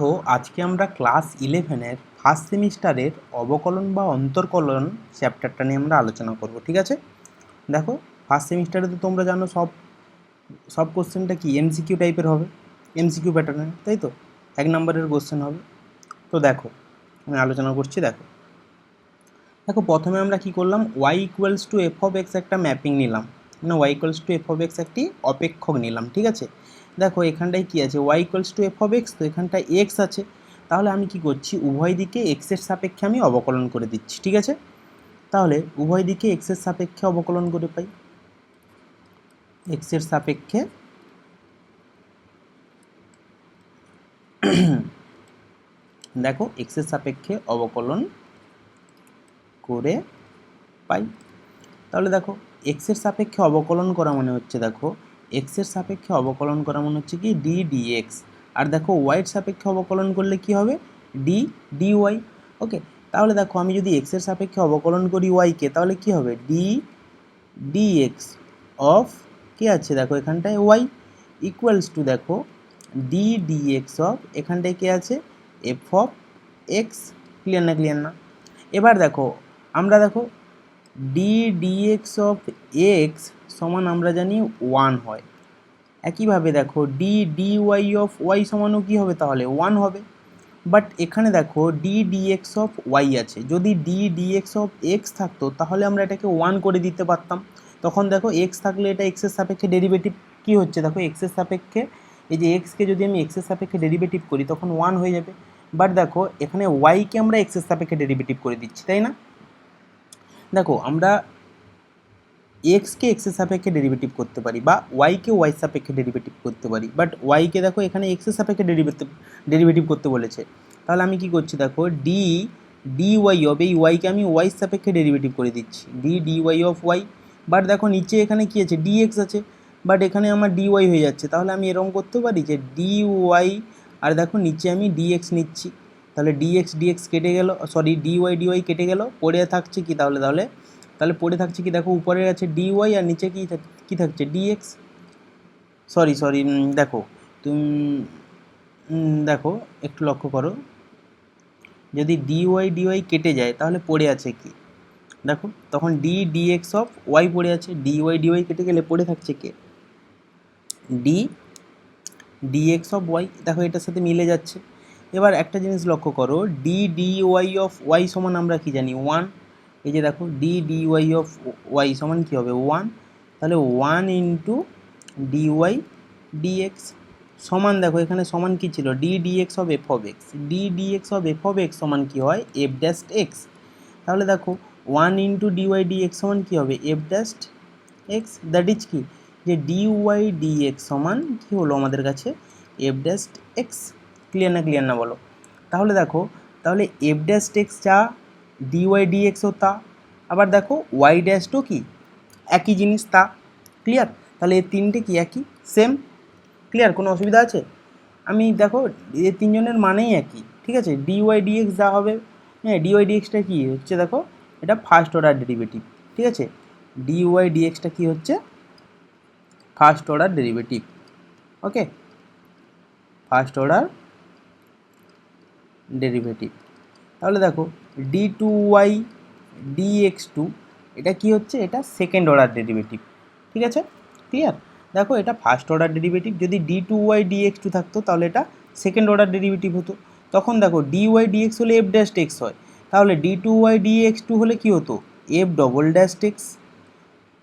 তো আজকে আমরা ক্লাস 11-এর ফার্স্ট সেমিস্টারের অবকলন বা অন্তর্কলন চ্যাপ্টারটা নিয়ে আমরা আলোচনা করব। ঠিক আছে, দেখো ফার্স্ট সেমিস্টারে তো তোমরা জানো সব সব কোশ্চেনটা কি এমসিকিউ টাইপের হবে, এমসিকিউ প্যাটার্নের, তাই তো 1 নম্বরের কোশ্চেন হবে। তো দেখো আমি আলোচনা করছি। দেখো দেখো প্রথমে আমরা কি করলাম, y equals to f of x একটা ম্যাপিং নিলাম, মানে y equals to f of x একটি অপেক্ষক নিলাম। ঠিক আছে, দেখো এখানটায় কি আছে, y equals to f of x, তো এখানটায় এক্স আছে, তাহলে আমি কি করছি উভয় দিকে এক্সের সাপেক্ষে আমি অবকলন করে দিচ্ছি। ঠিক আছে, তাহলে উভয় দিকে এক্সের সাপেক্ষে অবকলন করে পাই, এক্সের সাপেক্ষে দেখো এক্সের সাপেক্ষে অবকলন করে পাই। তাহলে দেখো এক্সের সাপেক্ষে অবকলন করা মানে হচ্ছে, দেখো এক্সের সাপেক্ষে অবকলন করা মানে হচ্ছে কি ডি ডিএক্স, আর দেখো ওয়াইয়ের সাপেক্ষে অবকলন করলে কি হবে ডি ডিওয়াই। ওকে, তাহলে দেখো আমি যদি এক্সের সাপেক্ষে অবকলন করি ওয়াইকে, তাহলে কি হবে ডি ডিএক্স অফ কি আছে দেখো এখানটায় ওয়াই ইকুয়ালস টু দেখো ডি ডিএক্স অফ এখানটায় কি আছে এফ অফ এক্স। ক্লিয়ার না? ক্লিয়ার না? এবার দেখো আমরা দেখো ডি ডিএক্স অফ এক্স সমান আমরা জানি 1 হয়। একইভাবে দেখো ডি ডিওয়াই অফ ওয়াই সমানও কী হবে, তাহলে 1 হবে। বাট এখানে দেখো ডি ডিএক্স অফ ওয়াই আছে, যদি ডি ডিএক্স অফ এক্স থাকতো তাহলে আমরা এটাকে 1 করে দিতে পারতাম। তখন দেখো এক্স থাকলে এটা এক্সের সাপেক্ষে ডেরিভেটিভ কী হচ্ছে, দেখো এক্সের সাপেক্ষে এই যে এক্সকে যদি আমি এক্সের সাপেক্ষে ডেরিভেটিভ করি তখন 1 হয়ে যাবে। বাট দেখো এখানে ওয়াইকে আমরা এক্সের সাপেক্ষে ডেরিভেটিভ করে দিচ্ছি, তাই না? দেখো আমরা এক্সকে এক্সের সাপেক্ষে ডেরিভেটিভ করতে পারি বা ওয়াইকে ওয়াই সাপেক্ষে ডেরিভেটিভ করতে পারি, বাট ওয়াইকে দেখো এখানে এক্সের সাপেক্ষে ডেরিভেটিভ করতে বলেছে। তাহলে আমি কি করছি, দেখো ডি ডি ওয়াই অফ এই ওয়াইকে আমি ওয়াই সাপেক্ষে ডেরিভেটিভ করে দিচ্ছি, d d y of y. But দেখো নিচে এখানে কি আছে ডি এক্স আছে, বাট এখানে আমার ডি ওয়াই হয়ে যাচ্ছে, তাহলে আমি এরকম করতে পারি যে ডি ওয়াই আর দেখো নিচে আমি ডি এক্স নিচ্ছি, তাহলে ডিএক্স কেটে গেল, সরি ডিওয়াই কেটে গেল, পড়ে থাকছে কি তাহলে তাহলে তাহলে পড়ে থাকছে কি, দেখো উপরে আছে ডিওয়াই আর নিচে কি থাকছে ডিএক্স। সরি সরি দেখো তুমি দেখো একটু লক্ষ্য করো, যদি ডিওয়াই কেটে যায় তাহলে পড়ে আছে কি, দেখো তখন ডি ডিএক্স অফ ওয়াই পড়ে আছে, ডিওয়াই কেটে গেলে পড়ে থাকছে কে ডি ডিএক্স অফ ওয়াই। দেখো এটার সাথে মিলে যাচ্ছে। এবার একটা জিনিস লক্ষ্য করো, ডি ডিওয়াই অফ ওয়াই সমান আমরা কি জানি 1। এই যে দেখো ডি ডিওয়াই অফ ওয়াই সমান কী হবে 1, তাহলে 1 ইন্টু ডিওয়াই ডিএক্স সমান দেখো এখানে সমান কী ছিল d dx of f of x, d dx of f of x সমান কী হয় এফ ড্যাস্ট এক্স। তাহলে দেখো 1 ইন্টু ডিওয়াই ডিএক্স সমান কী হবে এফ ড্যাস্ট এক্স, দ্যাট ইজ কি যে ডিওয়াই ডিএক্স সমান কী হলো আমাদের কাছে এফ ড্যাস্ট এক্স। ক্লিয়ার না? ক্লিয়ার না বলো? তাহলে দেখো তাহলে এফ ড্যাস্ট এক্স যা ডিওয়াই ডিএক্সও তা, আবার দেখো ওয়াই ড্যাশও কি একই জিনিস তা। ক্লিয়ার? তাহলে এই তিনটে কি একই সেম। ক্লিয়ার? কোনো অসুবিধা আছে? আমি দেখো এই তিনজনের মানেই একই। ঠিক আছে, ডিওয়াই ডিএক্স যা হবে, হ্যাঁ ডিওয়াই ডিএক্সটা কী হচ্ছে দেখো এটা ফার্স্ট অর্ডার ডেরিভেটিভ। ঠিক আছে, ডিওয়াই ডিএক্সটা কী হচ্ছে first order derivative. Okay, first order derivative. তাহলে দেখো d two y dx two এটা কি হচ্ছে, এটা সেকেন্ড অর্ডার ডেরিভেটিভ। ঠিক আছে, ক্লিয়ার? দেখো এটা ফার্স্ট অর্ডার ডেরিভেটিভ, যদি d two y dx two থাকতো তাহলে এটা সেকেন্ড অর্ডার ডেরিভেটিভ হতো। তখন দেখো ডি ওয়াই ডিএক্স হলে এফ ড্যাশ এক্স হয়, তাহলে d two y dx two হলে কী হতো এফ ডবল ড্যাশ এক্স।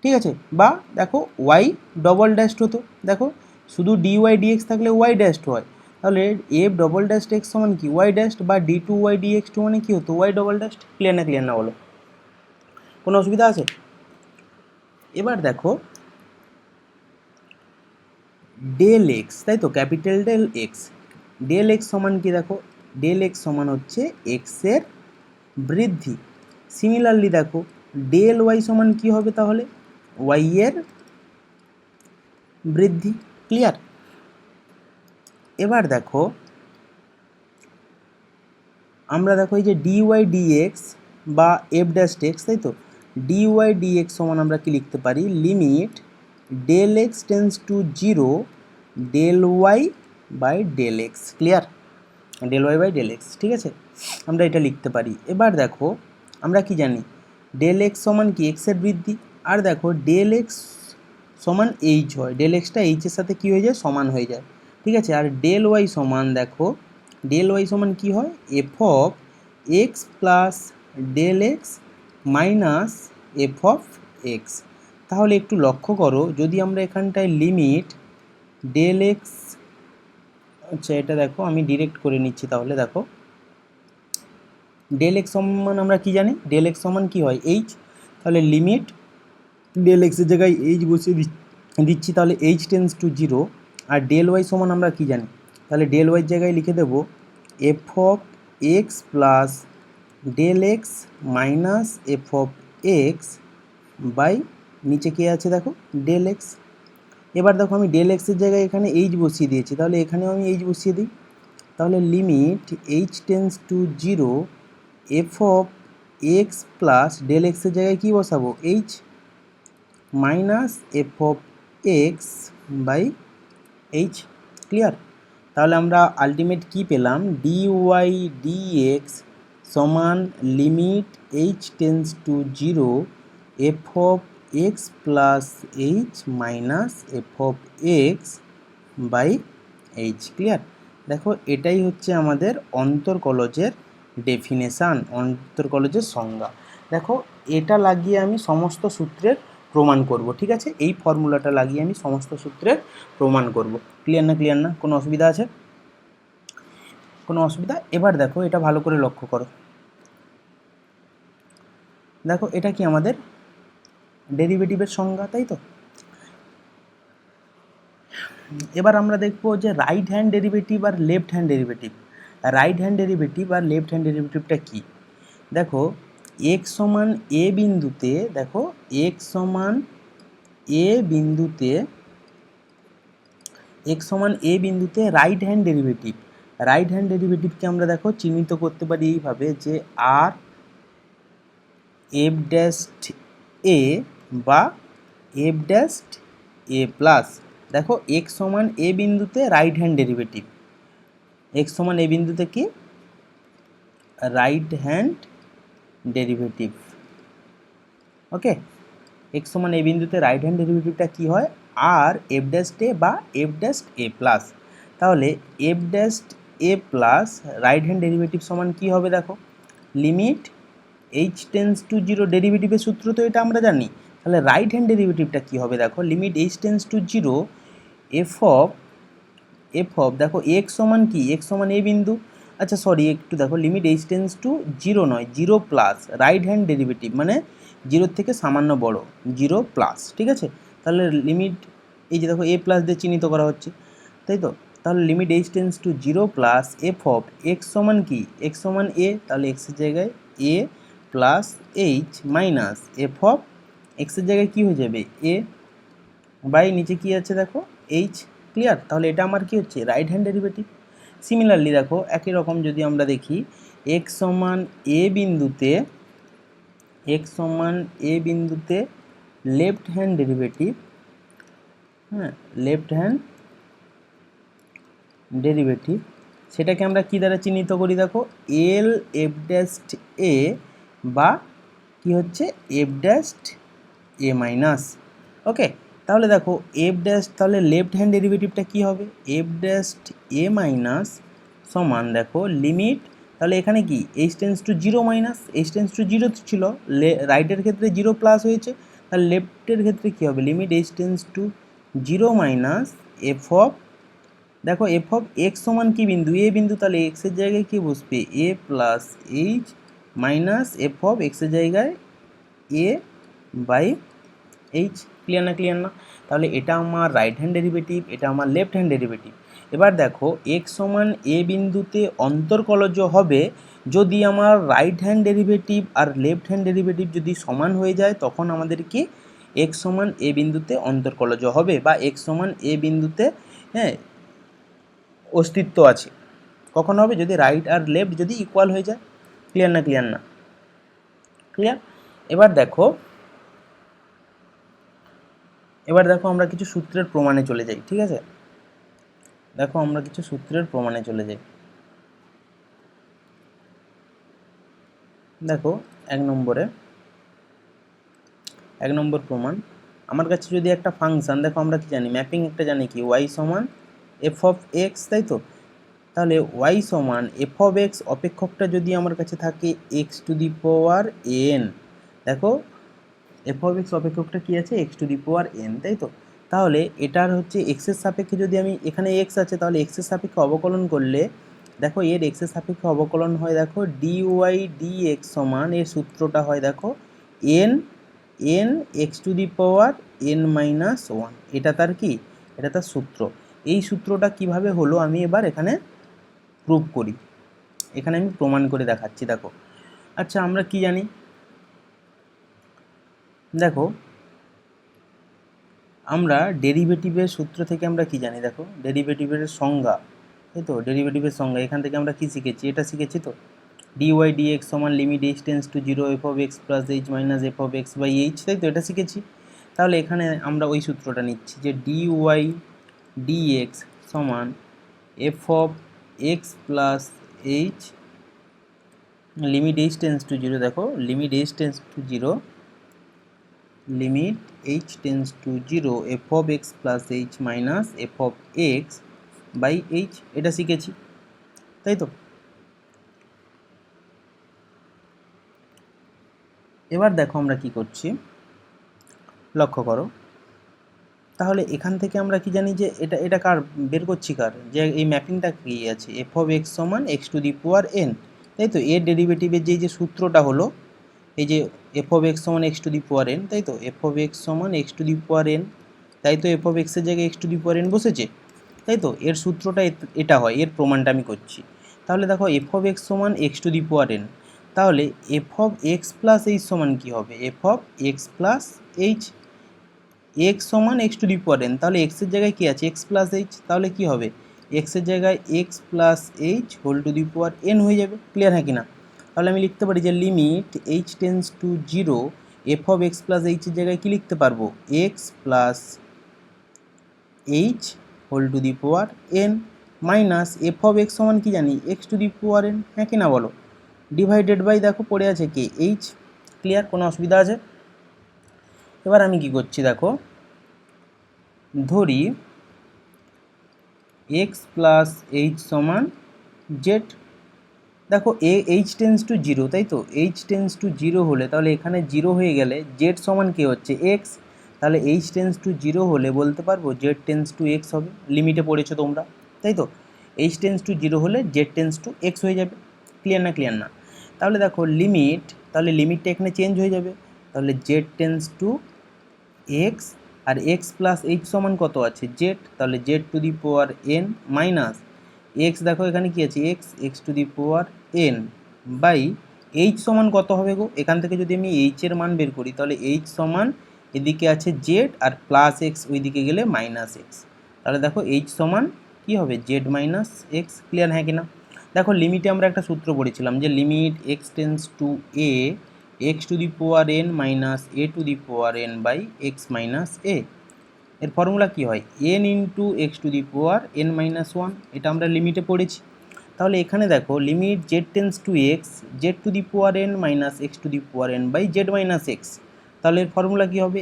ঠিক আছে, বা দেখো ওয়াই ডবল ড্যাশড হতো, দেখো শুধু ডিওয়াই ডিএক্স থাকলে ওয়াই ড্যাশড হয়, তাহলে এফ ডবল ড্যাশড এক্স সমান কি ওয়াই ড্যাশড, বা d two y dx two মানে কী হতো ওয়াই ডবল ড্যাশড। ক্লিয়ার না? ক্লিয়ার না বলো? কোনো অসুবিধা আছে? এবার দেখো ডেল এক্স, তাই তো capital del x, del x সমান কি দেখো ডেল এক্স সমান হচ্ছে এক্সের বৃদ্ধি। সিমিলারলি দেখো ডেল ওয়াই সমান কি হবে, তাহলে ওয়াই এর বৃদ্ধি। ক্লিয়ার? এবার দেখো আমরা দেখো এই যে ডিওয়াই ডিএক্স বা এফ ড্যাশ এক্স, তাই তো ডিওয়াই ডিএক্স সমান আমরা কি লিখতে পারি limit del x tends to 0 del y by del x. Clear? Del y by del x, ঠিক আছে, আমরা এটা লিখতে পারি। এবার দেখো আমরা কি জানি, ডেল এক্স সমান কি এক্সের বৃদ্ধি, আর দেখো ডেল এক্স সমান এইচ হয়, ডেল এক্সটা এইচের সাথে কী হয়ে যায়, সমান হয়ে যায়, ঠিক আছে। আর ডেল ওয়াই সমান দেখো, ডেল ওয়াই সমান কী হয়, f of x plus del x minus f of x. তাহলে একটু লক্ষ্য করো, যদি আমরা এখানটায় লিমিট ডেল এক্স, আচ্ছা এটা দেখো আমি ডিরেক্ট করে নিচ্ছি, তাহলে দেখো ডেল এক্স সমান আমরা কি জানি, ডেল এক্স সমান কী হয় এইচ, তাহলে লিমিট ডেল এক্সের জায়গায় এইচ বসিয়ে দিচ্ছি, তাহলে এইচ টেন্স টু জিরো। আর ডেল ওয়াই সমান আমরা কি জানি, তাহলে ডেল ওয়াইয়ের জায়গায় লিখে দেব f of x plus del x minus f of x by নিচে কে আছে দেখো ডেল এক্স। এবার দেখো আমি ডেল এক্সের জায়গায় এখানে এইচ বসিয়ে দিয়েছি, তাহলে এখানেও আমি এইচ বসিয়ে দিই, তাহলে limit h tends to zero f of x plus del এক্সের জায়গায় কী বসাবো h minus f of x by h. Clear? তাহলে আমরা আলটিমেট কি পেলাম, ডি ওয়াই ডি এক্স সমান limit h tends to zero f of x plus h minus f of x by h. Clear? দেখো এটাই হচ্ছে আমাদের অন্তর্কলজের ডেফিনেশান, অন্তর্কলজের সংজ্ঞা। দেখো এটা লাগিয়ে আমি সমস্ত সূত্রের প্রমাণ করব, ঠিক আছে, এই ফর্মুলাটা লাগিয়ে আমি সমস্ত সূত্রের প্রমাণ করব। ক্লিয়ার না? ক্লিয়ার না? কোনো অসুবিধা আছে? কোনো অসুবিধা? এবার দেখো এটা ভালো করে লক্ষ্য করো, দেখো এটা কি আমাদের ডেরিভেটিভের সংজ্ঞা, তাই তো? এবার আমরা দেখব যে রাইট হ্যান্ড ডেরিভেটিভ আর left hand derivative. Right hand derivative আর লেফট হ্যান্ড ডেরিভেটিভটা কী, দেখো এক্স সমান এ বিন্দুতে, দেখো এক্স সমান এ বিন্দুতে, এক্স সমান এ বিন্দুতে right hand derivative, right hand ডেরিভেটিভকে আমরা দেখো চিহ্নিত করতে পারি এইভাবে যে আর এফ ড্যাস্ট এ বা এফ ড্যাস্ট এ প্লাস। দেখো এক্স সমান এ বিন্দুতে রাইট হ্যান্ড ডেরিভেটিভ, এক্স সমান এ বিন্দুতে কি রাইট হ্যান্ড ডেরিভেটিভ, ওকে। এক্স সমান এ বিন্দুতে রাইট হ্যান্ড ডেরিভেটিভটা কী হয়, আর এফ ড্যাস্ট এ বা এফ ড্যাস্ট এ প্লাস। তাহলে এফ ড্যাস্ট এ প্লাস রাইট হ্যান্ড ডেরিভেটিভ সমান কী হবে, দেখো limit h tends to zero, ডেরিভেটিভের সূত্র তো এটা আমরা জানি, তাহলে রাইট হ্যান্ড ডেরিভেটিভটা কী হবে, দেখো limit h tends to zero f of দেখো এক্স সমান কি, এক্স সমান এ বিন্দু, আচ্ছা সরি একটু দেখো limit h tends to zero নয়, zero plus right hand derivative মানে জিরোর থেকে সামান্য বড়, জিরো প্লাস, ঠিক আছে। তাহলে লিমিট এই যে দেখো এ প্লাস দিয়ে চিহ্নিত করা হচ্ছে, তাই তো, তাহলে limit h tends to zero plus f of x সমান কি, এক্স সমান এ, তাহলে এক্সের জায়গায় a plus h minus f of এক্সের জায়গায় কী হয়ে যাবে এ বাই নিচে কী আছে দেখো এইচ। ক্লিয়ার? তাহলে এটা আমার কি হচ্ছে রাইট হ্যান্ড ডেরিভেটিভ। সিমিলারলি দেখো একই রকম যদি আমরা দেখি এক্স সমান এ বিন্দুতে, এক্স সমান এ বিন্দুতে লেফট হ্যান্ড ডেরিভেটিভ, হ্যাঁ লেফট হ্যান্ড ডেরিভেটিভ, সেটাকে আমরা কি দ্বারা চিহ্নিত করি, দেখো এল এফ ড্যাস্ট এ বা কি হচ্ছে এফ ড্যাস্ট এ মাইনাস, ওকে। তাহলে দেখো এফ ড্যাশ, তাহলে লেফট হ্যান্ড ডেরিভেটিভটা কী হবে এফ ড্যাস্ট এ মাইনাস সমান দেখো লিমিট, তাহলে এখানে কি H tends to zero minus, H tends to zero ছিল, রাইটের ক্ষেত্রে জিরো প্লাস হয়েছে, তাহলে লেফটের ক্ষেত্রে কী হবে limit h tends to zero minus f of, দেখো এফ অফ এক্স সমান কি বিন্দু এ বিন্দু, তাহলে এক্সের জায়গায় কী বসবে a plus h minus f of এক্সের জায়গায় এ বাই এইচ। ক্লিয়ার না? ক্লিয়ার না? তাহলে এটা আমার রাইট হ্যান্ড ডেরিভেটিভ, এটা আমার লেফট হ্যান্ড ডেরিভেটিভ। এবার দেখো এক্স সমান এ বিন্দুতে অন্তর্কলজ হবে যদি আমার রাইট হ্যান্ড ডেরিভেটিভ আর লেফট হ্যান্ড ডেরিভেটিভ যদি সমান হয়ে যায়, তখন আমাদেরকে এক্স সমান এ বিন্দুতে অন্তর্কলজ হবে বা এক্স সমান এ বিন্দুতে হ্যাঁ অস্তিত্ব আছে। কখন হবে, যদি রাইট আর লেফট যদি ইকুয়াল হয়ে যায়। ক্লিয়ার না? ক্লিয়ার না? ক্লিয়ার? এবার দেখো আমরা কিছু সূত্রের প্রমাণে চলে যাই, ঠিক আছে। দেখো আমরা কিছু সূত্রের প্রমাণে চলে যাই। দেখো 1 নম্বর প্রমাণ, আমার কাছে যদি একটা ফাংশন, দেখো আমরা কি জানি ম্যাপিং একটা জানি কি y সমান এফ অফ এক্স, তাই তো। তাহলে y সমান এফ অফ এক্স অপেক্ষকটা যদি আমার কাছে থাকে x to the power N, দেখো এফ অফ এক্স অপেক্ষকটা কী আছে x to the power N, তাই তো। তাহলে এটার হচ্ছে এক্সের সাপেক্ষে যদি আমি এখানে এক্স আছে তাহলে এক্সের সাপেক্ষে অবকলন করলে দেখো এর এক্সের সাপেক্ষে অবকলন হয় দেখো ডি ওয়াই ডি এক্স সমান, এর সূত্রটা হয় দেখো N n x to the power n minus one, এটা তার কি, এটা তার সূত্র। এই সূত্রটা কিভাবে হলো আমি এবার এখানে প্রুভ করি, এখানে আমি প্রমাণ করে দেখাচ্ছি। দেখো আচ্ছা আমরা কি জানি, দেখো আমরা ডেরিভেটিভের সূত্র থেকে আমরা কি জানি, দেখো ডেরিভেটিভের সংজ্ঞা, তাই তো। ডেরিভেটিভের সংজ্ঞা এখান থেকে আমরা কি শিখেছি, এটা শিখেছি তো, dy dx সমান limit h tends to 0 f of x plus h minus f of x by h, তাই তো, এটা শিখেছি। তাহলে এখানে আমরা ওই সূত্রটা নিচ্ছি যে dy dx সমান f of x plus h limit h tends to 0, দেখো limit h tends to 0 limit h tends to 0 f of x plus h minus f of x by h, এটা শিখেছি, তাই তো। এবার দেখো আমরা কি করছি, লক্ষ্য করো। তাহলে এখান থেকে আমরা কি জানি যে এটা কার বের করছি, কার, যে এই ম্যাপিংটা কি আছে এফ অফ এক্স সমান x to the power N, তাই তো। এর ডেরিভেটিভের যে সূত্রটা হলো এই যে এফ অফ এক্স সমান x to the power N, তাই তো। এফ অফ এক্স সমান x to the power N, তাই তো, এফ অফ এক্সের জায়গায় x to the power N বসেছে, তাই তো। এর সূত্রটা এটা হয়, এর প্রমাণটা আমি করছি। তাহলে দেখো এফ অফ এক্স সমান x to the power n, তাহলে f of x plus h সমান কী হবে, f of x plus h, x সমান x to the power n, তাহলে এক্সের জায়গায় কী আছে এক্স প্লাস এইচ, তাহলে কী হবে এক্সের জায়গায় x plus h whole to the power n হয়ে যাবে, ক্লিয়ার হ্যাঁ কি না। তাহলে আমি লিখতে পারি যে limit h tends to 0 f of x plus এইচের জায়গায় কী লিখতে পারবো x plus h whole to the power n minus f of x সমান কি জানি x to the power n, হ্যাঁ কি না বলো, ডিভাইডেড বাই দেখো পড়ে আছে কে এইচ, ক্লিয়ার, কোনো অসুবিধা আছে। এবার আমি কি করছি দেখো, ধরি এক্স প্লাস এইচ সমান জেড, দেখো এইচ টেন্স টু 0, তাই তো। এইচ টেন্স টু 0 হলে তাহলে এখানে 0 হয়ে গেলে জেড সমান কে হচ্ছে এক্স, তাহলে এইচ টেন্স টু 0 হলে বলতে পারবো জেড টেন্স টু এক্স হবে, লিমিটে পড়েছো তোমরা, তাই তো। এইচ টেন্স টু 0 হলে জেড টেন্স টু এক্স হয়ে যাবে, ক্লিয়ার না, ক্লিয়ার না। তাহলে দেখো লিমিট, তাহলে লিমিটটা এখানে চেঞ্জ হয়ে যাবে, তাহলে Z tends to x R x plus h সমান কত আছে জেড, তাহলে Z to the power n minus x, দেখো এখানে কি আছে x, x to the power n by H সমান কত হবে গো, এখান থেকে যদি আমি এইচের মান বের করি তাহলে এইচ সমান এদিকে আছে জেড আর প্লাস এক্স ওইদিকে গেলে মাইনাস এক্স, তাহলে দেখো এইচ সমান কী হবে জেড মাইনাস এক্স, ক্লিয়ার হ্যাঁ কি না। দেখো লিমিটে আমরা একটা সূত্র পড়েছিলাম যে limit x tends to a x to the power n minus a to the power n by x minus a, এর ফর্মুলা কী হয় n into x to the power n minus one, এটা আমরা লিমিটে পড়েছি। তাহলে এখানে দেখো limit z tends to x z to the power n minus x to the power n by z minus x, তাহলে এর ফর্মুলা কী হবে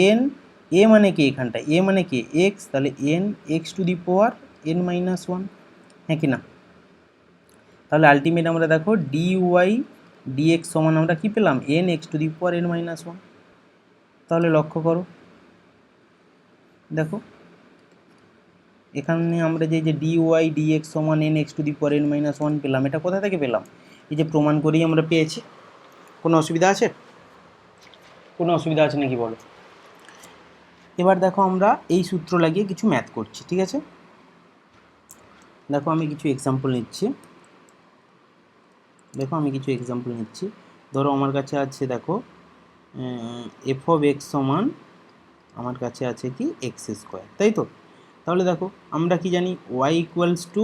এন, এ মানে কি এখানটা এ মানে কি এক্স, তাহলে N x to the power n minus one, হ্যাঁ কি না। তাহলে আলটিমেট আমরা দেখো ডি ওয়াই ডিএক্স সমান আমরা কী পেলাম N x to the power n minus one. তাহলে লক্ষ্য করো, দেখো এখানে আমরা যে ডি ওয়াই ডিএক্স সমান n x to the power n minus one পেলাম, এটা কোথা থেকে পেলাম, এই যে প্রমাণ করেই আমরা পেয়েছি। কোনো অসুবিধা আছে, কোনো অসুবিধা আছে নাকি বলো। এবার দেখো আমরা এই সূত্র লাগিয়ে কিছু ম্যাথ করছি, ঠিক আছে। দেখো আমি কিছু এক্সাম্পল নিচ্ছি, দেখো আমি কিছু এক্সাম্পল নিচ্ছি। ধরো আমার কাছে আছে দেখো এফ অফ এক্স সমান আমার কাছে আছে কি এক্স স্কোয়ার, তাই তো। তাহলে দেখো আমরা কি জানি ওয়াই ইকুয়ালস টু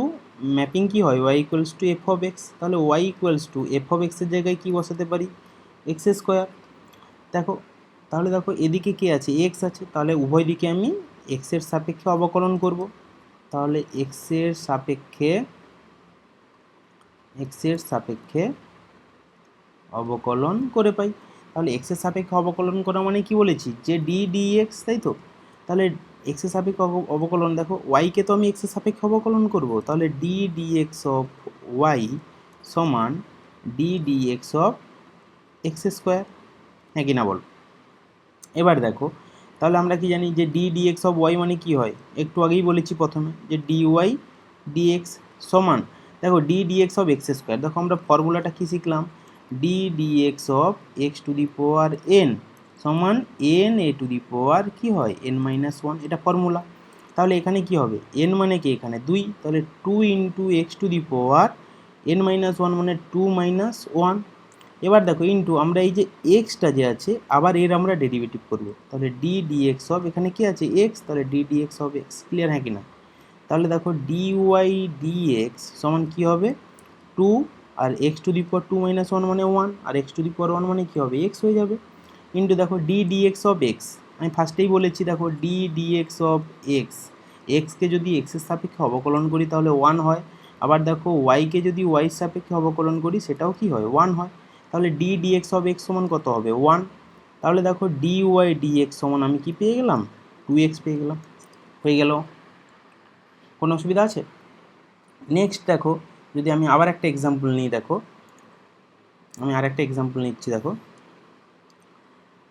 ম্যাপিং কী হয় y equals to f of x, তাহলে y equals to f of এক্সের জায়গায় কী বসাতে পারি এক্স স্কোয়ার। দেখো তাহলে দেখো এদিকে কী আছে এক্স আছে, তাহলে উভয় দিকে আমি এক্সের সাপেক্ষে অবকলন করব, তাহলে এক্সের সাপেক্ষে অবকলন করে পাই। তাহলে এক্সের সাপেক্ষে অবকলন করা মানে কি বলেছি, যে ডি ডিএক্স, তাই তো। তাহলে এক্সের সাপেক্ষে অবকলন, দেখো ওয়াইকে তো আমি এক্সের সাপেক্ষে অবকলন করব, তাহলে ডি ডিএক্স অফ ওয়াই সমান d dx of x square, হ্যাঁ কি না বল। এবার দেখো, তাহলে আমরা কি জানি যে ডি ডিএক্স অফ ওয়াই মানে কি হয়, একটু আগেই বলেছি প্রথমে যে ডি ওয়াই ডিএক্স সমান, দেখো d dx of x square, দেখো আমরা ফর্মুলাটা কি শিখলাম, d dx of x to the power n সমান n a to the power কি হয় এন মাইনাস ওয়ান, এটা ফর্মুলা। তাহলে এখানে কি হবে, এন মানে কি এখানে 2, তাহলে 2 into x to the power n minus one মানে 2 মাইনাস ওয়ান। এবার দেখো ইন্টু আমরা এই যে এক্সটা যে আছে আবার এর আমরা ডেরিভেটিভ করব, তাহলে ডি ডিএক্স অফ এখানে কি আছে এক্স, তাহলে d dx of x, clear হ্যাঁ কি না। তাহলে দেখো ডি ওয়াই ডিএক্স সমান কী হবে 2, আর x to the power 2 minus one মানে 1, আর এক্স টু দি পাওয়ার 1 মানে কী হবে এক্স হয়ে যাবে, ইন্টু দেখো ডি ডিএক্স অফ এক্স, আমি ফার্স্টেই বলেছি দেখো ডি ডিএক্স অফ এক্স, এক্সকে যদি এক্সের সাপেক্ষে অবকলন করি তাহলে 1 হয়, আবার দেখো ওয়াইকে যদি ওয়াইয়ের সাপেক্ষে অবকলন করি সেটাও কি হয় 1 হয়, তাহলে ডি ডিএক্স অফ এক্স সমান কত হবে 1, তাহলে দেখো ডি ওয়াই ডিএক্স সমান আমি কি পেয়ে গেলাম 2x পেয়ে গেলাম, হয়ে গেল। কোনো অসুবিধা আছে? নেক্সট দেখো, যদি আমি আবার একটা এক্সাম্পল নিই, দেখো আমি আরেকটা এক্সাম্পল নিচ্ছি, দেখো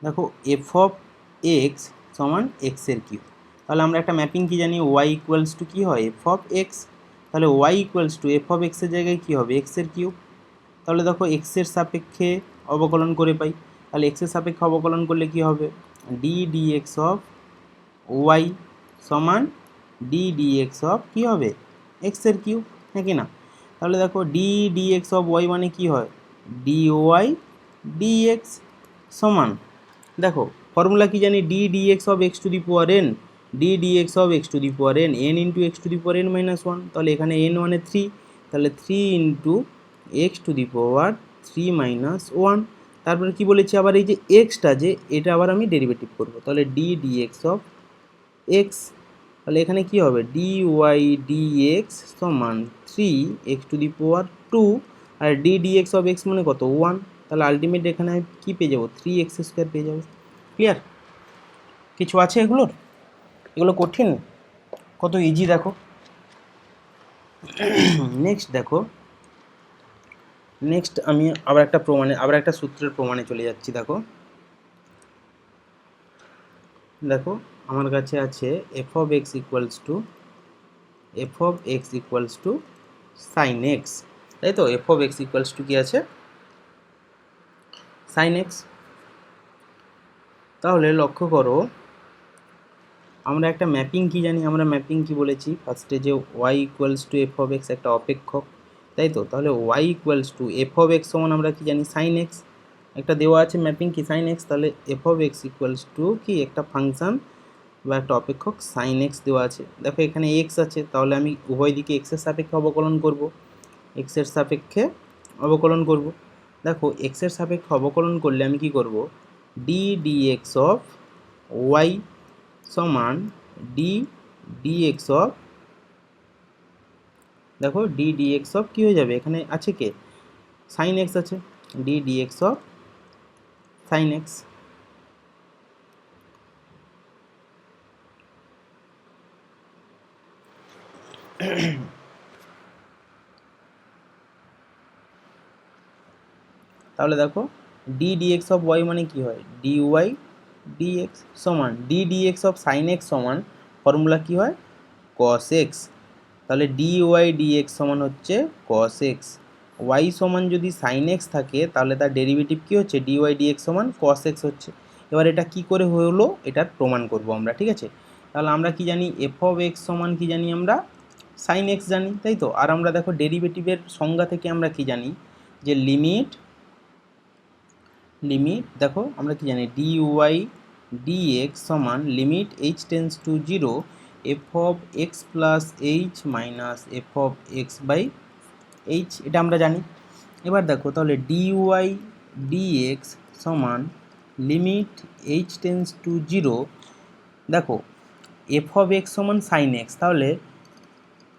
দেখো এফ অফ এক্স সমান এক্সের কিউব, তাহলে আমরা একটা ম্যাপিং কি জানি ওয়াই ইকুয়ালস টু কী হয় এফ অফ এক্স, তাহলে y equals to f of এক্সের জায়গায় কী হবে এক্সের কিউব, তাহলে দেখো এক্সের সাপেক্ষে অবকলন করে পাই, তাহলে এক্সের সাপেক্ষে অবকলন করলে কী হবে ডি ডিএক্স অফ ওয়াই সমান ডি ডিএক্স অফ কী হবে এক্সের কিউব, হ্যাঁ কি না। তাহলে দেখো ডি ডিএক্স অফ ওয়াই মানে কি হয় ডি ওয়াই ডিএক্স সমান, দেখো ফর্মুলা কি জানি d dx of x to the power n, d dx of x to the power n, n into x to the power n minus one, তাহলে এখানে n মানে 3, তাহলে 3 into x to the power 3 minus one, তারপরে কি বলেছি আবার এই যে এক্সটা যে এটা আবার আমি ডেরিভেটিভ করব, তাহলে ডি ডিএক্স অফ এক্স, তাহলে এখানে কি হবে ডি ওয়াই ডিএক্স সমান 3 এক্স টু দি পাওয়ার 2, আর ডি ডিএক্স অফ এক্স মানে কত 1, তাহলে আলটিমেট এখানে আমি কী পেয়ে যাবো 3x স্কোয়ার পেয়ে যাবো, ক্লিয়ার। কিছু আছে এগুলোর, এগুলো কঠিন, কত ইজি দেখো। নেক্সট দেখো, নেক্সট আমি আবার একটা সূত্রের প্রমাণে চলে যাচ্ছি, দেখো দেখো আমার কাছে আছে f of x equals to sine x, তাই তো f of x equals to কী আছে সাইন এক্স। তাহলে লক্ষ্য করো আমরা একটা ম্যাপিং কি জানি, আমরা ম্যাপিং কি বলেছি ফার্স্টে যে y equals to f of x একটা অপেক্ষক, তাই তো। তাহলে y equals to f of x সমান আমরা কি জানি সাইন এক্স, একটা দেওয়া আছে ম্যাপিং কি সাইন এক্স, তাহলে f of x equals two কি একটা ফাংশন বা একটা অপেক্ষক সাইন এক্স দেওয়া আছে, দেখো এখানে এক্স আছে, তাহলে আমি উভয় দিকে এক্সের সাপেক্ষে অবকলন করব, এক্সের সাপেক্ষে অবকলন করব, দেখো এক্সের সাপেক্ষে অবকলন করলে আমি কি করব ডি ডিএক্স অফ ওয়াই সমান ডি ডিএক্স অফ, দেখো ডি ডিএক্স অফ কী হয়ে যাবে এখানে আছে কে সাইন এক্স আছে, d dx of sine x. তাহলে দেখো ডি ডিএক্স অফ ওয়াই মানে কি হয় ডি ওয়াই ডিএক্স সমান d dx of sine x সমান ফর্মুলা কি হয় কস এক্স, তাহলে ডি ওয়াই ডিএক্স সমান হচ্ছে কস এক্স, ওয়াই সমান যদি সাইন এক্স থাকে তাহলে তার ডেরিভেটিভ কী হচ্ছে ডি ওয়াই ডিএক্স সমান কস এক্স হচ্ছে। এবার এটা কি করে হলো এটার প্রমাণ করব আমরা, ঠিক আছে। তাহলে আমরা কি জানি এফ অফ এক্স সমান কি জানি আমরা সাইন এক্স জানি, তাই তো। আর আমরা দেখো ডেরিভেটিভের সংজ্ঞা থেকে আমরা কি জানি যে লিমিট দেখো আমরা কি জানি ডি ওয়াই ডিএক্স সমান limit h tends to 0 f of x plus h minus f of x by h, এটা আমরা জানি। এবার দেখো তাহলে ডি ওয়াই ডিএক্স সমান লিমিট এইচ টেন্স টু 0, দেখো এফ অফ এক্স সমান সাইন এক্স, তাহলে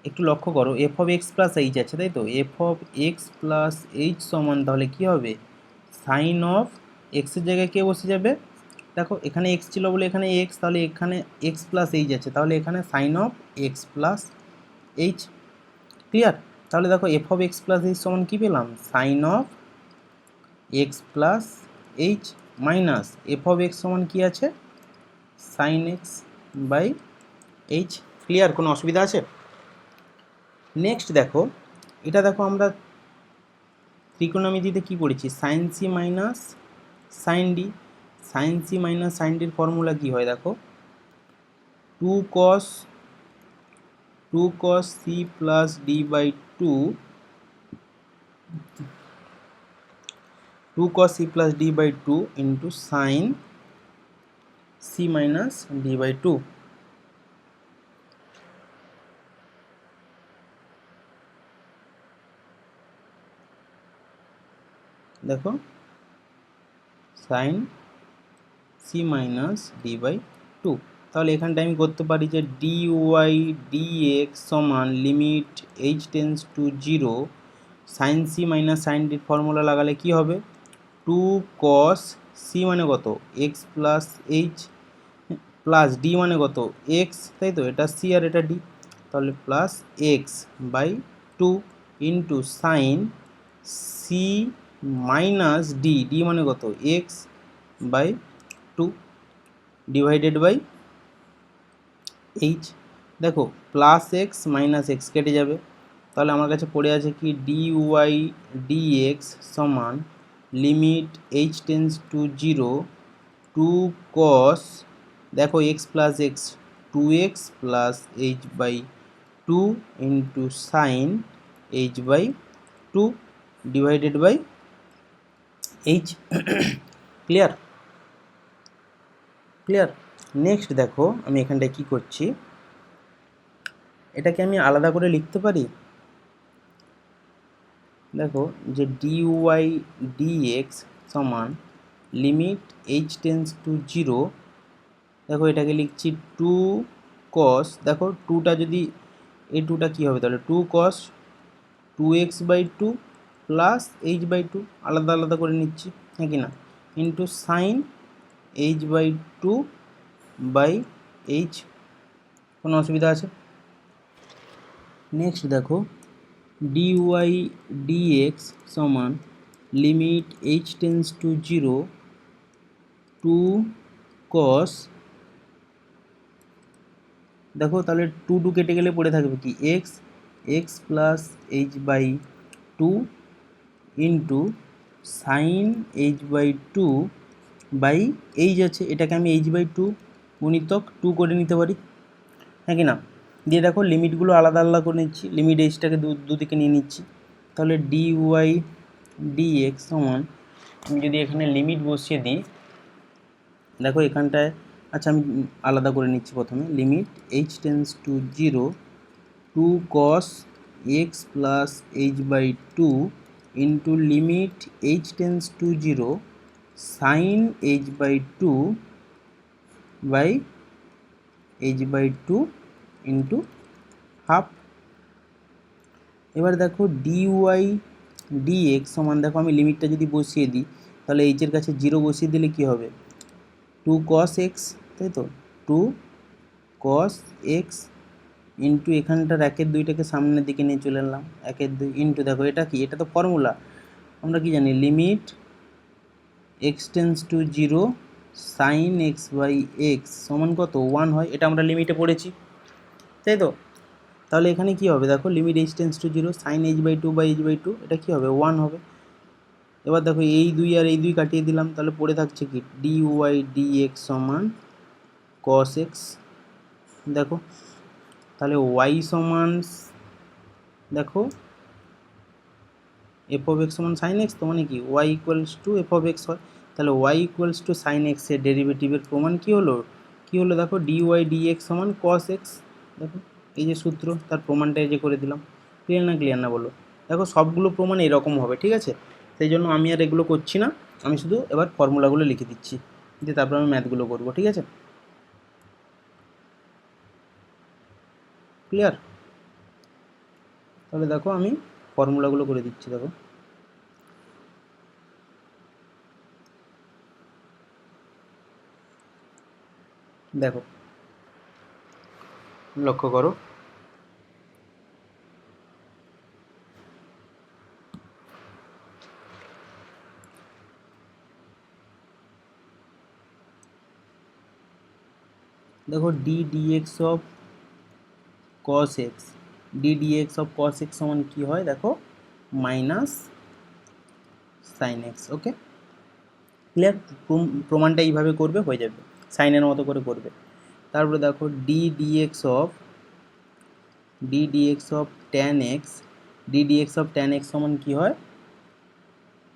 একটু লক্ষ্য করো f of x plus h আছে, তাই তো f of x plus h সমান তাহলে কী হবে সাইন অফ এক্সের জায়গায় কে বসে যাবে, দেখো এখানে এক্স ছিল বলে এখানে এক্স, তাহলে এখানে এক্স প্লাস এইচ আছে, তাহলে এখানে sine of x plus h. Clear? তাহলে দেখো f of x plus h সমান কী পেলাম, sine of x plus h minus f of x সমান কী আছে, sine x by h. Clear? কোনো অসুবিধা আছে? নেক্সট দেখো, এটা দেখো আমরা ত্রিকোণমিতিতে কী পড়েছি, sine c minus sine d. Sine c minus sine ডির ফর্মুলা কী হয় দেখো, two cos c plus d by two, two cos c plus d by two into sine c minus d by two. দেখো sine c minus d by two, তাহলে এখানটা আমি করতে পারি যে ডি ওয়াই ডি এক্স সমান limit h tends to zero, sine c minus sine ডির formula লাগালে কি হবে, টু কস সি মানে কত x plus H plus D মানে কত এক্স, তাই তো, এটা সি আর এটা ডি, তাহলে plus x by two into sine c minus d, d মানে কত x by two divided by h. দেখো প্লাস এক্স মাইনাস এক্স কেটে যাবে, তাহলে আমার কাছে পড়ে আছে কি ডি ওয়াই ডি এক্স সমান limit h tends to zero two cos, দেখো x plus x two x plus h by two into sine h by two divided by h. Clear? Clear? Next দেখো আমি এখানটায় কী করছি, এটাকে আমি আলাদা করে লিখতে পারি। দেখো যে ডি ওয়াই ডি এক্স সমান limit h tends to zero, দেখো এটাকে লিখছি টু কস, দেখো টুটা যদি এই টুটা কী হবে তাহলে two cos two x by two plus h by two, আলাদা আলাদা করে নিচ্ছি হ্যাঁ কি না, into sine h by two by h. কোনো অসুবিধা আছে? নেক্সট দেখো ডি ওয়াই ডি এক্স সমান limit h tends to zero two cos, দেখো তাহলে টু টু কেটে গেলে পড়ে থাকবে কি x, x plus h by two into sine h by two by h আছে, এটাকে আমি এইচ বাই টু গুণিতক টু করে নিতে পারি হ্যাঁ কি না। দিয়ে দেখো লিমিটগুলো আলাদা আলাদা করে নিচ্ছি, লিমিট এইচটাকে দুদিকে নিয়ে নিচ্ছি, তাহলে ডি ওয়াই ডি এক্স সমান, আমি যদি এখানে লিমিট বসিয়ে দিই, দেখো এখানটায় আচ্ছা আমি আলাদা করে নিচ্ছি প্রথমে, limit h tends to zero two cos x plus h by two into limit h tends to zero sine h by two by h by two into half. এবার দেখো ডি ওয়াই ডি এক্স সমান, দেখো আমি লিমিটটা যদি বসিয়ে দিই তাহলে এইচের কাছে জিরো বসিয়ে দিলে কি হবে, টু কস এক্স, তাই তো, টু কস এক্স ইন্টু এখানটার একের দুইটাকে সামনের দিকে নিয়ে চলে এলাম, একের দুই ইন্টু, দেখো এটা কি, এটা তো ফর্মুলা, আমরা কি জানি limit x tends to zero sine x by x সমান কত ওয়ান হয়, এটা আমরা লিমিটে পড়েছি তাই তো। তাহলে এখানে কি হবে দেখো limit h tends to zero sine h by two by h by two, এটা কী হবে ওয়ান হবে। এবার দেখো এই দুই আর এই দুই কাটিয়ে দিলাম, তাহলে পড়ে থাকছে কি ডি ওয়াই ডি এক্স সমান কস এক্স, দেখো তাহলে ওয়াই সমান, দেখো এফ অফ এক্স সমান সাইন এক্স, তো মানে কি y equals to f of x হয়, তাহলে ওয়াই ইকুয়ালস টু সাইন এক্সের ডেরিভেটিভের প্রমাণ কী হলো, দেখো ডি ওয়াই ডি এক্স সমান কস এক্স, দেখো এই যে সূত্র তার প্রমাণটা এই যে করে দিলাম। ক্লিয়ার না বলো? দেখো সবগুলো প্রমাণ এরকম হবে, ঠিক আছে, সেই জন্য আমি আর এগুলো করছি না, আমি শুধু এবার ফর্মুলাগুলো লিখে দিচ্ছি, দিয়ে তারপর আমি ম্যাথগুলো করবো, ঠিক আছে। ক্লিয়ার? তাহলে দেখো আমি ফর্মুলাগুলো করে দিচ্ছি, দেখো দেখো লক্ষ্য করো দেখো d dx of cos x d dx of cos x সমান কি হয় দেখো minus sine x. Okay clear, প্রমাণটা এইভাবে করবে হয়ে যাবে, সাইনের মতো করে করবে। তারপরে দেখো d dx of tan x, d dx of tan x সমান কি হয়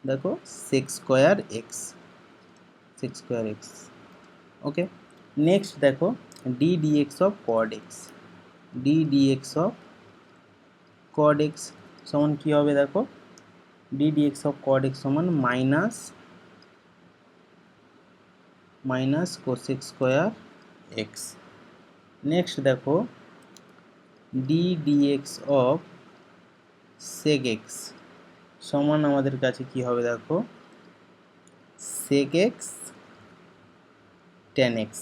দেখো sec square x. Okay next দেখো d dx of cot x, d dx of cot x সমান কি হবে দেখো d dx of cot x সমান minus cosec square x. Next দেখো d dx of sec x সমান আমাদের কাছে কি হবে দেখো sec x tan x.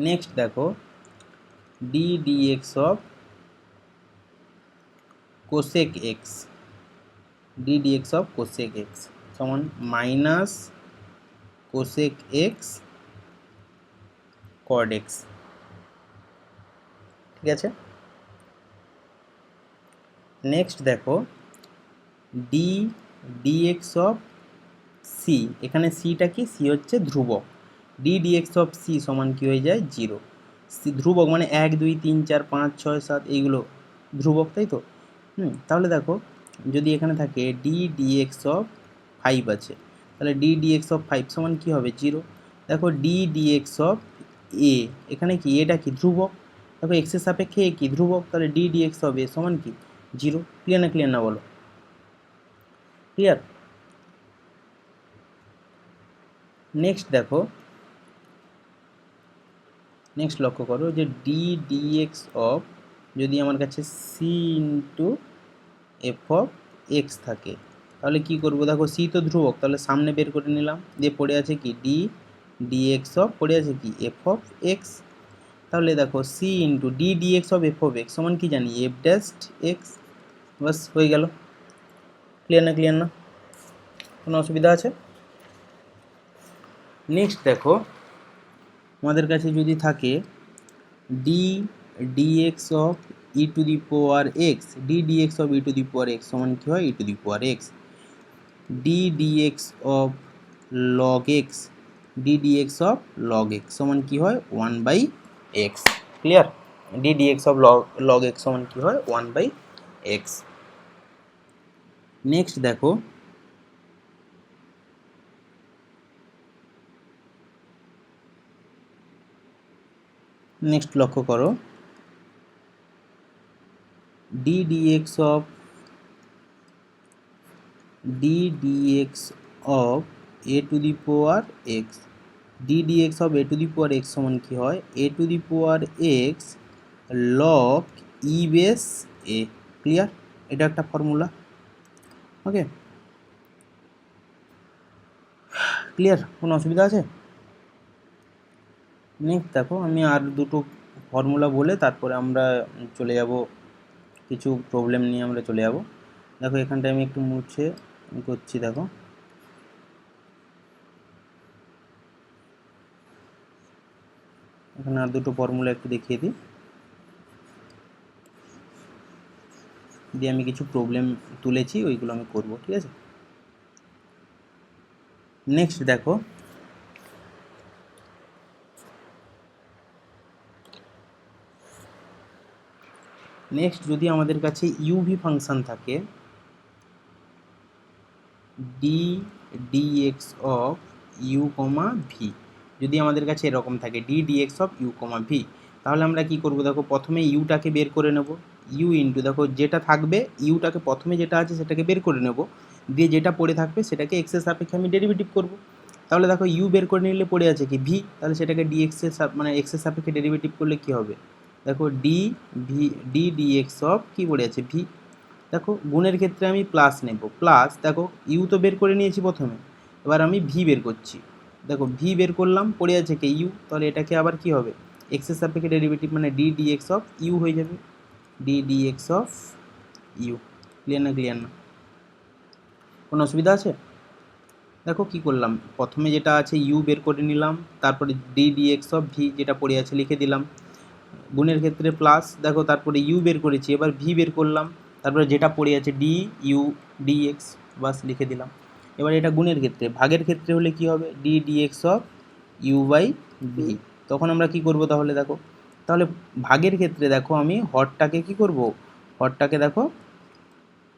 Next দেখো d dx of cosec x, d dx of cosec x সমান minus cosec x cot x. ঠিক আছে, নেক্সট দেখো ডি ডিএক্স অফ সি, এখানে সিটা কি, সি হচ্ছে ধ্রুবক, ডি ডিএক্স অফ সি সমান কি হয়ে যায় জিরো। সি ধ্রুবক মানে 1 2 3 4 5 6 7 এইগুলো ধ্রুবক, তাই তো। তাহলে দেখো যদি এখানে থাকে ডি ডিএক্স অফ 5 আছে, তাহলে ডি ডিএক্স অফ 5 সমান কি হবে জিরো। দেখো ডি ডিএক্স অফ এ, এখানে কি এটা কি ধ্রুবক, দেখো এক্সের সাপেক্ষে এ কি ধ্রুবক, তাহলে ডি ডিএক্স অফ এ সমান কি জিরো। ক্লিয়ার না বলো, ক্লিয়ার। নেক্সট দেখো, নেক্সট লক্ষ্য করো যে ডি ডিএক্স অফ যদি আমার কাছে c into f of x থাকে, তাহলে কি করব দেখো সি তো ধ্রুবক, তাহলে সামনে বের করে নিলাম, দিয়ে পড়ে আছে কি ডি ডিএক্স অফ পড়ে আছে কি এফ অফ এক্স। তাহলে দেখো c into d dx of f of x সমান কি জানি এফ ড্যাস্ট এক্স, বাস হয়ে গেল। ক্লিয়ার না, কোনো অসুবিধা আছে? নেক্সট দেখো আমাদের কাছে যদি থাকে d dx of e to the power x, d dx of e to the power x সমান কি হয় e to the power x. D dx of log x, d dx of log x সমান কি হয় 1/x। Clear, d dx of log x সমান কি হয় 1/x। Next দেখো নেক্সট লক্ষ্য করো d dx of a to the power x, d dx of a to the power x সমান কি হয় a to the power x log e base a. Clear, এটা একটা ফর্মুলা। ওকে ক্লিয়ার, কোনো অসুবিধা আছে? নেক্সট দেখো আমি আর দুটো ফর্মুলা বলে তারপরে আমরা চলে যাব, কিছু প্রবলেম নিয়ে আমরা চলে যাব। দেখো এখানটায় আমি একটু মুছে করছি, দেখো এখানে আর দুটো ফর্মুলা একটু দেখিয়ে দিই, দিয়ে আমি কিছু প্রবলেম তুলেছি ওইগুলো আমি করব। ঠিক আছে, নেক্সট দেখো নেক্সট যদি আমাদের কাছে ইউভি ফাংশন থাকে d dx of u comma v, যদি আমাদের কাছে এরকম থাকে d dx of u comma v, তাহলে আমরা কি করব দেখো প্রথমে ইউটাকে বের করে নেব, ইউ ইন্টু দেখো যেটা থাকবে ইউটাকে প্রথমে যেটা আছে সেটাকে বের করে নেব, দিয়ে যেটা পড়ে থাকবে সেটাকে এক্সের সাপেক্ষে আমি ডেরিভেটিভ করব। তাহলে দেখো ইউ বের করে নিলে পড়ে আছে কি ভি, তাহলে সেটাকে ডিএক্সের মানে এক্সের সাপেক্ষে ডেরিভেটিভ করলে কি হবে দেখো ডি ডিএক্স অফ কী পড়ে আছে ভি। দেখো গুণের ক্ষেত্রে আমি প্লাস নেব, প্লাস দেখো ইউ তো বের করে নিয়েছি প্রথমে, এবার আমি ভি বের করছি, দেখো ভি বের করলাম, পড়ে আছে কে ইউ, তাহলে এটাকে আবার কি হবে এক্সের সাপেক্ষে ডেরিভেটিভ মানে d d x of u হয়ে যাবে, d d x of u. Clear না? ক্লিয়ার না? কোনো অসুবিধা আছে? দেখো কি করলাম, প্রথমে যেটা আছে ইউ বের করে নিলাম, তারপরে D d x of V যেটা পড়ে আছে লিখে দিলাম, গুণের ক্ষেত্রে প্লাস, দেখো তারপরে ইউ বের করেছি, এবার ভি বের করলাম, তারপরে যেটা পড়ে আছে ডি ইউ ডি এক্স, বাস লিখে দিলাম। এবার এটা গুণের ক্ষেত্রে, ভাগের ক্ষেত্রে হলে কি হবে d d x of u by v. তখন আমরা কি করব তাহলে দেখো, তাহলে ভাগের ক্ষেত্রে দেখো আমি হরটাকে কি করব, হরটাকে দেখো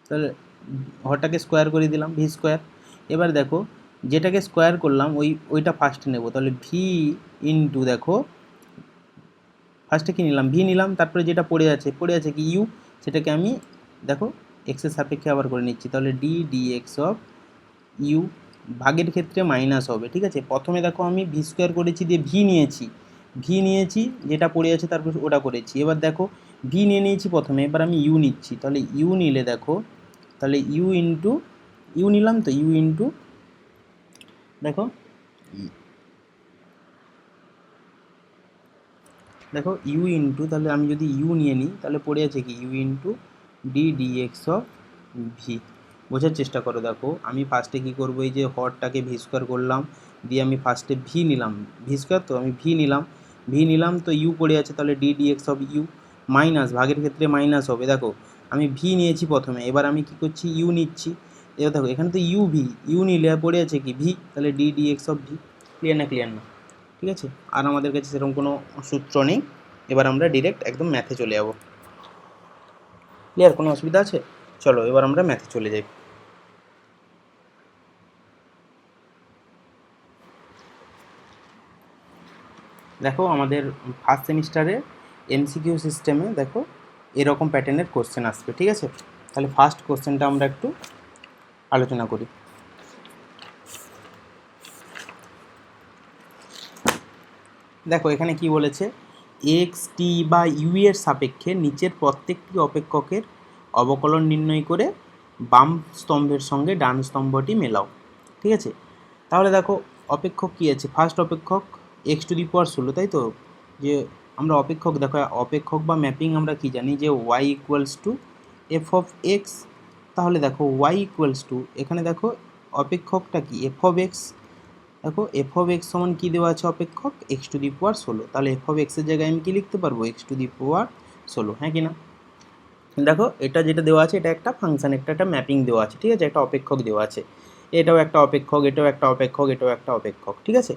তাহলে হরটাকে স্কোয়ার করে দিলাম ভি স্কোয়ার। এবার দেখো যেটাকে স্কোয়ার করলাম ওইটা ফার্স্টে নেব, তাহলে ভি ইন্টু দেখো ফার্স্টে কী নিলাম ভি নিলাম, তারপরে যেটা পড়ে আছে কি ইউ, সেটাকে আমি দেখো এক্সের সাপেক্ষে আবার করে নিচ্ছি, তাহলে d d x of u. ভাগের ক্ষেত্রে মাইনাস হবে, ঠিক আছে। প্রথমে দেখো আমি ভি স্কোয়ার করেছি দিয়ে ভি নিয়েছি যেটা পড়ে আছে তারপর ওটা করেছি। এবার দেখো ভি নিয়ে নিয়েছি প্রথমে, এবার আমি ইউ নিচ্ছি, তাহলে ইউ নিলে দেখো তাহলে ইউ ইন্টু ইউ নিলাম, তো ইউ ইন্টু দেখো দেখো ইউ ইন্টু, তাহলে আমি যদি ইউ নিয়ে নিই তাহলে পড়ে আছে কি u into d d x of v. বোঝার চেষ্টা করো, দেখো আমি ফার্স্টে কী করবো, এই যে হরটাকে ভি স্কোয়ার করলাম, দিয়ে আমি ফার্স্টে ভি নিলাম, ভি স্কোয়ার তো আমি ভি নিলাম তো ইউ পড়ে আছে, তাহলে d d x of u minus, ভাগের ক্ষেত্রে মাইনাস হবে, দেখো আমি ভি নিয়েছি প্রথমে, এবার আমি কী করছি ইউ নিচ্ছি, এবার দেখো এখানে তো ইউ নিলে পড়ে আছে কি ভি, তাহলে d d x of V. Clear না? ক্লিয়ার না? ঠিক আছে, আর আমাদের কাছে সেরকম কোনো সূত্র নেই, এবার আমরা ডিরেক্ট একদম ম্যাথে চলে যাব। ক্লিয়ার? কোনো অসুবিধা আছে? চলো এবার আমরা ম্যাথে চলে যাই। দেখো আমাদের ফার্স্ট সেমিস্টারে এমসিকিউ সিস্টেমে দেখো এরকম প্যাটার্নের কোশ্চেন আসবে, ঠিক আছে। তাহলে ফার্স্ট কোশ্চেনটা আমরা একটু আলোচনা করি। দেখো এখানে কি বলেছে, এক্স টি বা ইউ এর সাপেক্ষে নিচের প্রত্যেকটি অপেক্ষকের অবকলন নির্ণয় করে বাম স্তম্ভের সঙ্গে ডান স্তম্ভটি মেলাও, ঠিক আছে। তাহলে দেখো অপেক্ষক কী আছে, ফার্স্ট অপেক্ষক এক্স টু দি পাওয়ার 16, তাই তো, যে আমরা অপেক্ষক দেখো অপেক্ষক বা ম্যাপিং আমরা কি জানি যে y equals to f of x. তাহলে দেখো ওয়াই ইকুয়ালস টু, এখানে দেখো অপেক্ষকটা কি এফ অফ এক্স, দেখো এফ অফ এক্স সমান কী দেওয়া আছে অপেক্ষক এক্স টু দি পাওয়ার 16, তাহলে এফ অফ এক্সের জায়গায় আমি কী লিখতে পারবো এক্স টু দি পাওয়ার 16, হ্যাঁ কি না। দেখো এটা যেটা দেওয়া আছে এটা একটা ফাংশন, একটা ম্যাপিং দেওয়া আছে, ঠিক আছে, একটা অপেক্ষক দেওয়া আছে, এটাও একটা অপেক্ষক, এটাও একটা অপেক্ষক, এটাও একটা অপেক্ষক, ঠিক আছে।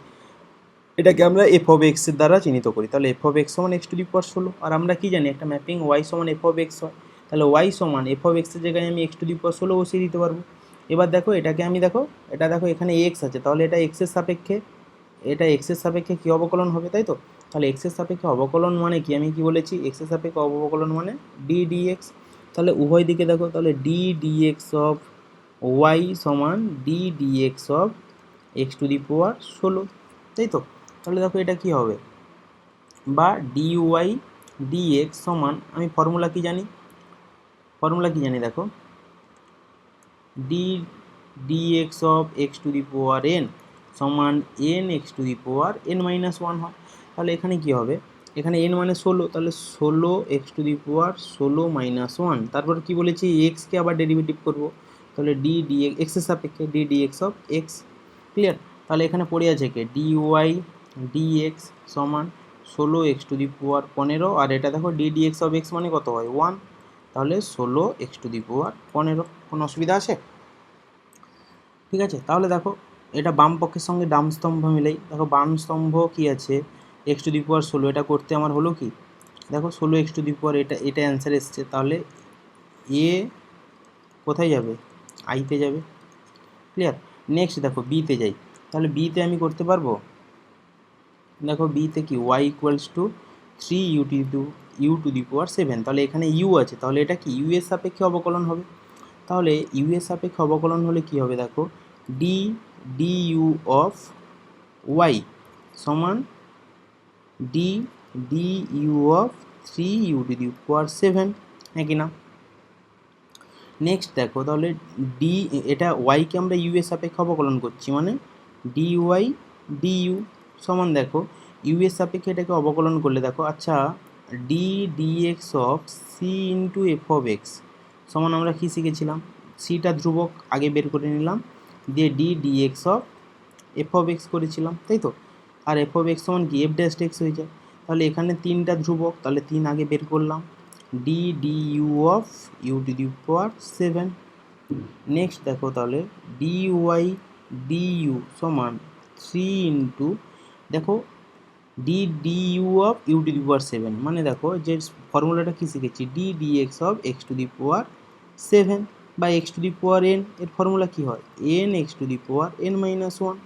এটাকে আমরা এফ অফ এক্সের দ্বারা চিহ্নিত করি, তাহলে এফ অফ এক্স সমান এক্স টু দি পাওয়ার 16, আর আমরা কি জানি একটা ম্যাপিং ওয়াই সমান এফ অফ এক্স হয়, তাহলে ওয়াই সমান এফ অফ এক্সের জায়গায় আমি এক্স টু দি পাওয়ার 16 বসিয়ে দিতে পারবো। এবার দেখো এটাকে আমি দেখো এটা দেখো এখানে এক্স আছে, তাহলে এটা এক্সের সাপেক্ষে, এটা এক্সের সাপেক্ষে কী অবকলন হবে, তাই তো। তাহলে এক্সের সাপেক্ষে অবকলন মানে কি, আমি কি বলেছি এক্সের সাপেক্ষে অবকলন মানে ডি ডি এক্স, তাহলে উভয় দিকে দেখো, তাহলে d d x of y সমান d d x of x to the power 16, তাই তো। তাহলে দেখো এটা কি হবে, বা ডি ওয়াই ডি এক্স সমান, আমি ফর্মুলা কি জানি দেখো d d x of x to the power n সমান n x to the power n minus 1 হয়। তাহলে এখানে কি হবে, এখানে এন মানে 16, তাহলে 16 x to the power 16 minus 1, তারপর কি বলেছি এক্সকে আবার ডেরিভেটিভ করবো, তাহলে ডি ডি এক্সের সাপেক্ষে d d x of x. Clear? তাহলে এখানে পড়ে আছে কে ডি ওয়াই ডি এক্স সমান 16 এক্স টু দি পাওয়ার 15, আর এটা দেখো d d x of x মানে কত হয় 1, তাহলে 16 এক্স টু দি পাওয়ার 15। কোনো অসুবিধা আছে? ঠিক আছে, তাহলে দেখো এটা বাম পক্ষের সঙ্গে ডান স্তম্ভ মিলাই, দেখো বাম স্তম্ভ কি আছে এক্স টু দি পাওয়ার 16, এটা করতে আমার হলো কি দেখো 16 এক্স টু দি পাওয়ার, এটা অ্যান্সার এসছে, তাহলে এ কোথায় যাবে আইতে যাবে। ক্লিয়ার? নেক্সট দেখো বিতে যাই, তাহলে বিতে আমি করতে পারবো, দেখো বিতে কি y equals to 3 u to the power 7, তাহলে এখানে ইউ আছে, তাহলে এটা কি ইউ এর সাপেক্ষে অবকলন হবে, তাহলে ইউ এর সাপেক্ষে অবকলন হলে কি হবে দেখো d d u of y সমান d d u of 3 u to the power 7, হ্যাঁ কি না। নেক্সট দেখো তাহলে ডি, এটা ওয়াইকে আমরা ইউ এর সাপেক্ষে অবকলন করছি মানে ডি ওয়াই ডিইউ সমান দেখো ইউ এর সাপেক্ষে এটাকে অবকলন করলে দেখো আচ্ছা d dx of c into f of x সমান আমরা কী শিখেছিলাম, সিটা ধ্রুবক আগে বের করে নিলাম, দিয়ে d dx of f of x করেছিলাম, তাই তো। আর এফ অফ এক্স সমান কি এফ ড্যাশ এক্স হয়ে যায়। তাহলে এখানে তিনটা ধ্রুবক, তাহলে 3 আগে বের করলাম, d d u of u to the power 7। Next দেখো তাহলে ডি ওয়াই ডি ইউ সমান 3 ইন্টু দেখো d d u of u to the power 7, মানে দেখো যে ফর্মুলাটা কী শিখেছি, d d x of x to the power 7 বা x to the power n, এর ফর্মুলা কী হয় n x to the power n minus 1,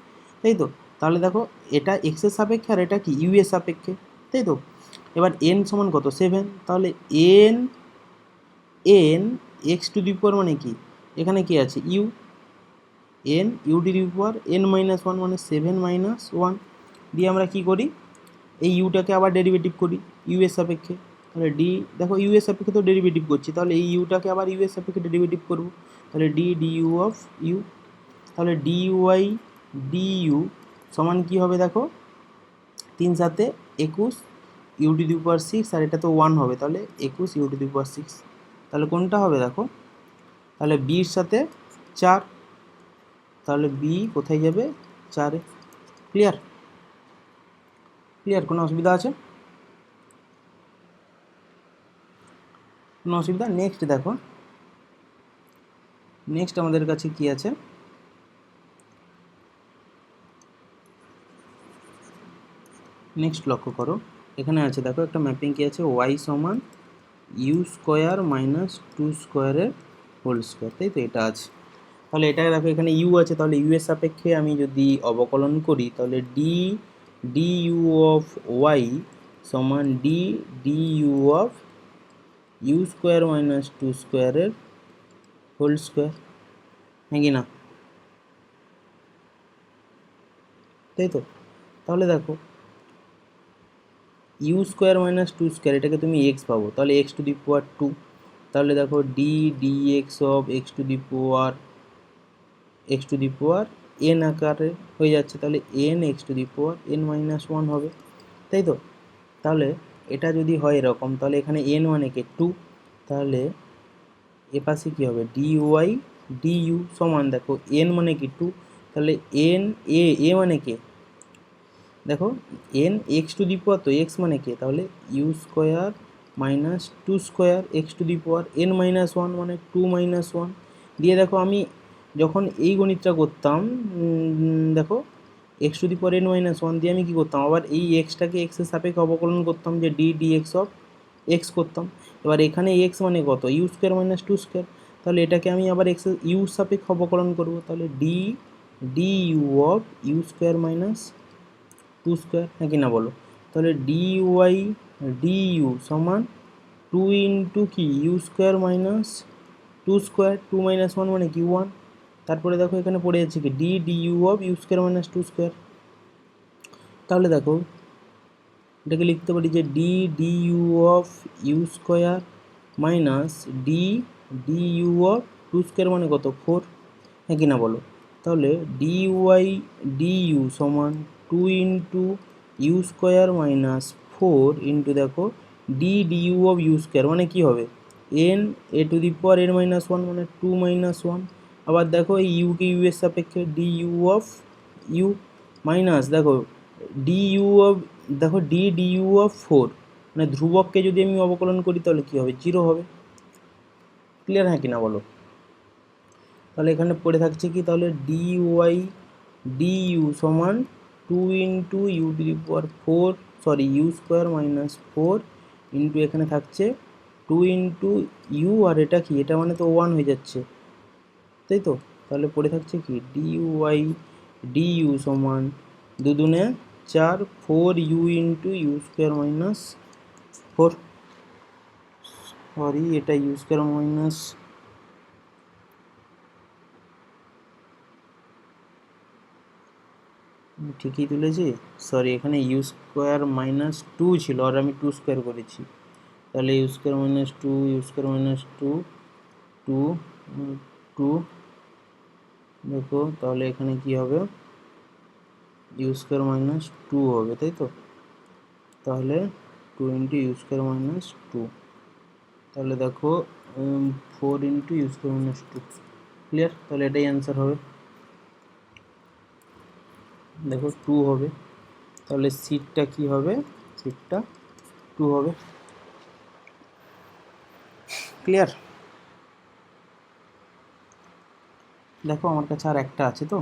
তাই তো। তাহলে দেখো এটা এক্সের সাপেক্ষে আর এটা কি ইউ এর সাপেক্ষে, তাই তো। এবার এন সমান কত 7, তাহলে n n x to the power মানে কি এখানে কি আছে u, n u to the power n minus 1 মানে 7 মাইনাস 1, দিয়ে আমরা কি করি এই ইউটাকে আবার ডেরিভেটিভ করি ইউ এর সাপেক্ষে। তাহলে ডি দেখো ইউ এর সাপেক্ষে তো ডেরিভেটিভ করছি, তাহলে এই ইউটাকে আবার ইউ এর সাপেক্ষে ডেরিভেটিভ করব, তাহলে d d u of u, তাহলে ডি ওয়াই ডি ইউ সমান কী হবে দেখো 3 সাথে 21 ইউ টু দি পাওয়ার 6, আর এটা তো 1 হবে, তাহলে 21 ইউ টু দি পাওয়ার 6। তাহলে কোনটা হবে দেখো, তাহলে বির সাথে 4, তাহলে বি কোথায় যাবে 4-এ। ক্লিয়ার ক্লিয়ার, কোনো অসুবিধা আছে, কোনো অসুবিধা। নেক্সট দেখো নেক্সট আমাদের কাছে কি আছে, নেক্সট লক্ষ্য করো এখানে আছে দেখো একটা ম্যাপিং কি আছে ওয়াই সমান ইউ স্কোয়ার মাইনাস 2 স্কোয়ারের হোল স্কোয়ার, তাই তো এটা আছে। তাহলে এটা দেখো এখানে ইউ আছে, তাহলে ইউ এর সাপেক্ষে আমি যদি অবকলন করি তাহলে d d u of y সমান d d u of u square minus 2 স্কোয়ারের হোল স্কোয়ার, হ্যাঁ কি না, তাই তো। তাহলে দেখো ইউ স্কোয়ার মাইনাস 2 স্কোয়ার এটাকে তুমি এক্স পাবো, তাহলে এক্স টু দি পাওয়ার 2, তাহলে দেখো d d x of x to the power N আকারে হয়ে যাচ্ছে, তাহলে N x to the power n minus 1 হবে, তাই তো। তাহলে এটা যদি হয় এরকম, তাহলে এখানে এন মানে কে 2, তাহলে এপাশে কী হবে ডি ওয়াই ডি ইউ সমান দেখো এন মানে কি 2, তাহলে এন এ মানে কে দেখো n x to the power, তো এক্স মানে কে তাহলে u square minus 2 square x to the power n minus 1 মানে 2 মাইনাস 1, দিয়ে দেখো আমি যখন এই গণিতটা করতাম দেখো x to the power n minus 1 দিয়ে আমি কী করতাম আবার এই এক্সটাকে এক্সের সাপেক্ষে অবকলন করতাম, যে d d x of x করতাম। এবার এখানে এক্স মানে কত ইউ স্কোয়ার মাইনাস 2 স্কোয়ার, তাহলে এটাকে আমি আবার এক্স ইউ সাপেক্ষে অবকলন করব, তাহলে d d u of u square minus 2 square, হ্যাঁ কি না বলো। তাহলে ডি ওয়াই ডি ইউ সমান 2 ইন্টু কি u square minus 2 square, 2 minus 1 মানে কি 1, তারপরে দেখো এখানে পড়ে যাচ্ছে কি d d u of u square minus 2 square. তাহলে দেখো এটাকে লিখতে পারি যে d d u of u square minus d d u of 2 square মানে কত 4, হ্যাঁ কি না বলো। তাহলে ডি ওয়াই ডি ইউ সমান 2 into u square minus 4 into দেখো d d u of u square মানে কী হবে n a to the power n minus 1 মানে 2 মাইনাস 1, আবার দেখো এই ইউকে ইউ এর সাপেক্ষে d u of u minus দেখো ডি ইউ অফ দেখো ডি ডি ইউ অফ 4 মানে ধ্রুবককে যদি আমি অবকলন করি তাহলে কী হবে 0 হবে। ক্লিয়ার, হ্যাঁ কি না বলো। তাহলে এখানে পড়ে থাকছে কি তাহলে ডি ওয়াই ডি ইউ সমান 2 into u to the power 4 sorry u square minus 4 into এখানে থাকছে 2 ইন্টু ইউ, আর এটা কি এটা মানে তো 1 হয়ে যাচ্ছে, তাই তো। তাহলে পড়ে থাকছে কি ডি ওয়াই ডি ইউ সমান 2 দুনে 4 4 u into u square minus 4, sorry এটা ইউ স্কোয়ার মাইনাস ঠিকই তুলেছি, সরি এখানে ইউ স্কোয়ার মাইনাস 2 ছিল আর আমি 2 স্কোয়ার করেছি, তাহলে u square minus 2 u square minus 2 2 2 দেখো তাহলে এখানে কি হবে ইউ স্কোয়ার মাইনাস টু হবে, তাই তো? তাহলে 2 into u square minus two, তাহলে দেখো 4 into u square minus two. Clear? তাহলে এটাই অ্যান্সার হবে। দেখো 2 হবে, তাহলে সিটটা কি হবে? সিটটা 2 হবে। ক্লিয়ার? দেখো আমার কাছে আর একটা আছে, তো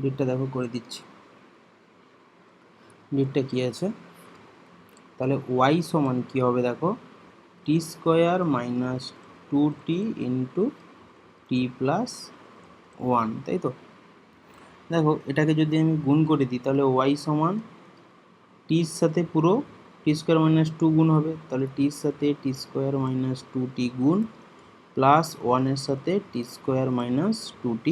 ডিটটা দেখো করে দিচ্ছি। ডিটটা কি আছে? তাহলে ওয়াই সমান কি হবে? দেখো t square minus 2t into T plus 1, তাই তো? দেখো এটাকে যদি আমি গুণ করে দিই, তাহলে ওয়াই সমান টির সাথে পুরো টি স্কোয়ার মাইনাস টু গুণ হবে, তাহলে টির সাথে টি স্কোয়ার মাইনাস 2t গুণ প্লাস 1-এর সাথে টি স্কোয়ার মাইনাস 2t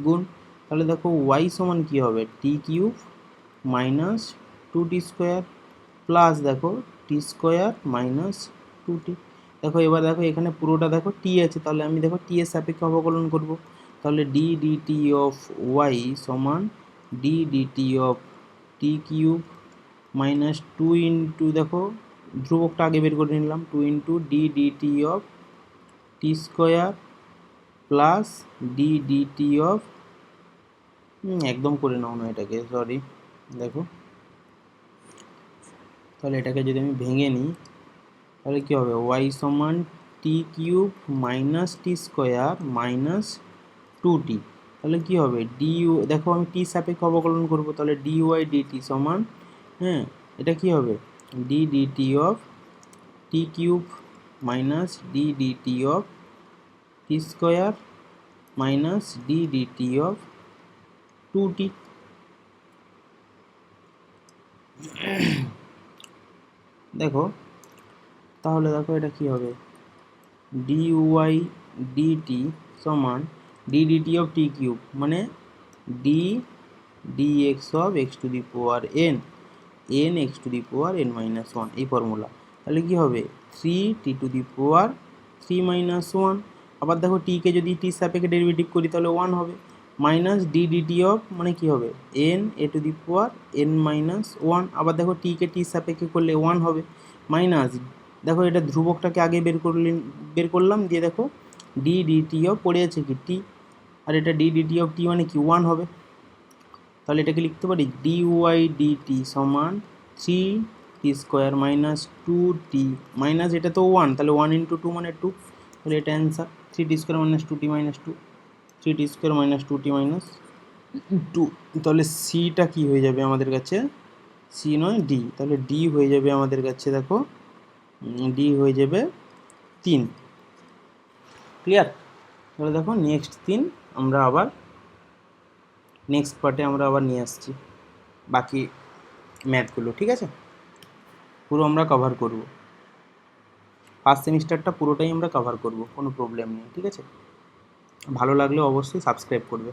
গুণ। তাহলে দেখো ওয়াই সমান কী হবে? T cube minus 2t square plus দেখো টি স্কোয়ার মাইনাস 2t। দেখো এবার দেখো এখানে পুরোটা দেখো টি আছে, তাহলে আমি দেখো টি এর সাপেক্ষে অবকলন করব। তাহলে ডি ডিটি অফ ওয়াই সমান d DT of t cube minus 2 into দেখো ধ্রুবকটা আগে বের করে নিলাম, 2 into d DT of t square plus d DT of একদম করে নাও না এটাকে, সরি। দেখো তাহলে এটাকে যদি আমি ভেঙে নিই, তাহলে কী হবে? ওয়াই সমান টি কিউব মাইনাস টি স্কোয়ার মাইনাস 2t। তাহলে কী হবে? ডি, দেখো আমি টি সাপেক্ষে অবকলন করবো, তাহলে ডি ওয়াই ডিটি সমান, হ্যাঁ এটা কী হবে? D DT of t cube minus d DT of t square minus d DT of 2t। দেখো তাহলে দেখো এটা কি হবে? ডি ওয়াই ডিটি সমান d DT of t cube মানে d d x of x to the power n, n x to the power n minus one, এই formula. তাহলে কি হবে? 3t to the power 3 minus one. আবার দেখো টিকে যদি টির সাপেক্ষে ডেরিভেটিভ করি তাহলে 1 হবে, মাইনাস ডি ডিটি অফ মানে কি হবে? N a to the power n minus one. আবার দেখো টিকে টির সাপেক্ষে করলে 1 হবে, মাইনাস দেখো এটা ধ্রুবকটাকে আগে বের করলাম, দিয়ে দেখো ডি ডিটি অফ পড়ে আছে কি টি, আর এটা ডি ডিটি অফ টি মানে কি 1 হবে। তাহলে এটাকে লিখতে পারি ডি ওয়াই ডিটি সমান 3t square minus 2t minus এটা তো 1, তাহলে 1 ইন্টু 2 মানে 2, তাহলে এটা answer 3t square minus 2t minus 2, 3t square minus 2t minus 2। তাহলে সিটা কি হয়ে যাবে আমাদের কাছে? সি নয় ডি, তাহলে ডি হয়ে যাবে আমাদের কাছে, দেখো ডি হয়ে যাবে 3। ক্লিয়ার? তাহলে দেখো নেক্সট আমরা আবার নেক্সট পার্টে আমরা আবার নিয়ে আসছি বাকি ম্যাথগুলো, ঠিক আছে? পুরো আমরা কভার করব, ফার্স্ট সেমিস্টারটা পুরোটাই আমরা কভার করব, কোনো প্রবলেম নেই, ঠিক আছে? ভালো লাগলে অবশ্যই সাবস্ক্রাইব করবে।